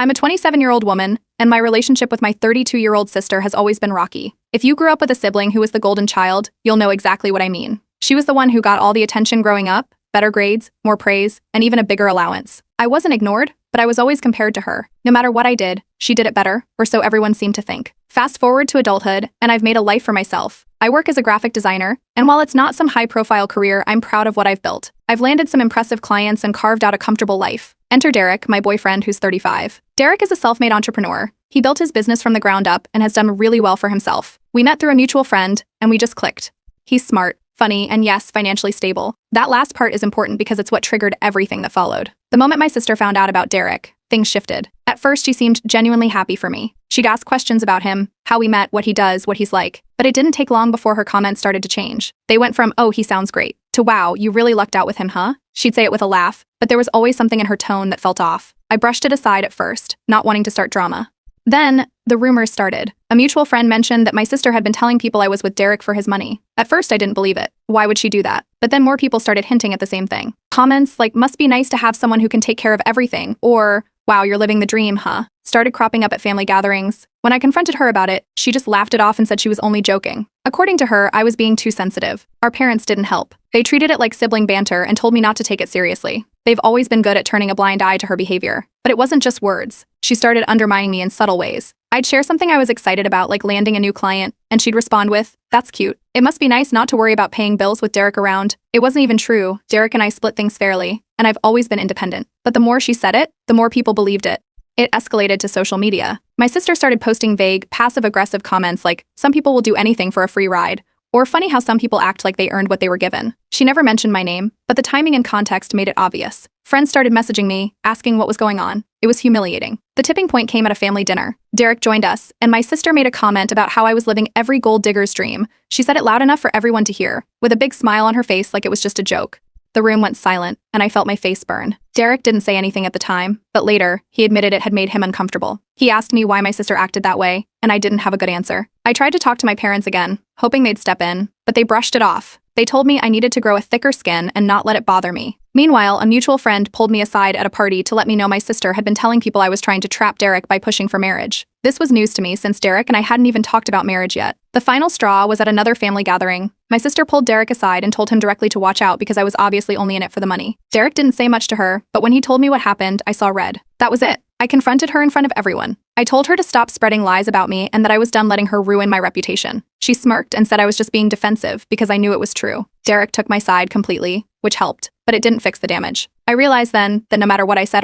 I'm a 27-year-old woman, and my relationship with my 32-year-old sister has always been rocky. If you grew up with a sibling who was the golden child, you'll know exactly what I mean. She was the one who got all the attention growing up, better grades, more praise, and even a bigger allowance. I wasn't ignored, but I was always compared to her. No matter what I did, she did it better, or so everyone seemed to think. Fast forward to adulthood, and I've made a life for myself. I work as a graphic designer, and while it's not some high-profile career, I'm proud of what I've built. I've landed some impressive clients and carved out a comfortable life. Enter Derek, my boyfriend, who's 35. Derek is a self-made entrepreneur. He built his business from the ground up and has done really well for himself. We met through a mutual friend, and we just clicked. He's smart, funny, and yes, financially stable. That last part is important because it's what triggered everything that followed. The moment my sister found out about Derek, things shifted. At first, she seemed genuinely happy for me. She'd ask questions about him, how we met, what he does, what he's like. But it didn't take long before her comments started to change. They went from, "Oh, he sounds great," to, "Wow, you really lucked out with him, huh?" She'd say it with a laugh, but there was always something in her tone that felt off. I brushed it aside at first, not wanting to start drama. Then, the rumors started. A mutual friend mentioned that my sister had been telling people I was with Derek for his money. At first, I didn't believe it. Why would she do that? But then more people started hinting at the same thing. Comments like, "Must be nice to have someone who can take care of everything," or, "Wow, you're living the dream, huh?" started cropping up at family gatherings. When I confronted her about it, she just laughed it off and said she was only joking. According to her, I was being too sensitive. Our parents didn't help. They treated it like sibling banter and told me not to take it seriously. They've always been good at turning a blind eye to her behavior. But it wasn't just words. She started undermining me in subtle ways. I'd share something I was excited about, like landing a new client, and she'd respond with, "That's cute. It must be nice not to worry about paying bills with Derek around." It wasn't even true. Derek and I split things fairly, and I've always been independent. But the more she said it, the more people believed it. It escalated to social media. My sister started posting vague, passive-aggressive comments like, "Some people will do anything for a free ride," or "Funny how some people act like they earned what they were given." She never mentioned my name, but the timing and context made it obvious. Friends started messaging me, asking what was going on. It was humiliating. The tipping point came at a family dinner. Derek joined us, and my sister made a comment about how I was living every gold digger's dream. She said it loud enough for everyone to hear, with a big smile on her face like it was just a joke. The room went silent, and I felt my face burn. Derek didn't say anything at the time, but later, he admitted it had made him uncomfortable. He asked me why my sister acted that way, and I didn't have a good answer. I tried to talk to my parents again, hoping they'd step in, but they brushed it off. They told me I needed to grow a thicker skin and not let it bother me. Meanwhile, a mutual friend pulled me aside at a party to let me know my sister had been telling people I was trying to trap Derek by pushing for marriage. This was news to me since Derek and I hadn't even talked about marriage yet. The final straw was at another family gathering. My sister pulled Derek aside and told him directly to watch out because I was obviously only in it for the money. Derek didn't say much to her, but when he told me what happened, I saw red. That was it. I confronted her in front of everyone. I told her to stop spreading lies about me and that I was done letting her ruin my reputation. She smirked and said I was just being defensive because I knew it was true. Derek took my side completely, which helped, but it didn't fix the damage. I realized then that no matter what I said or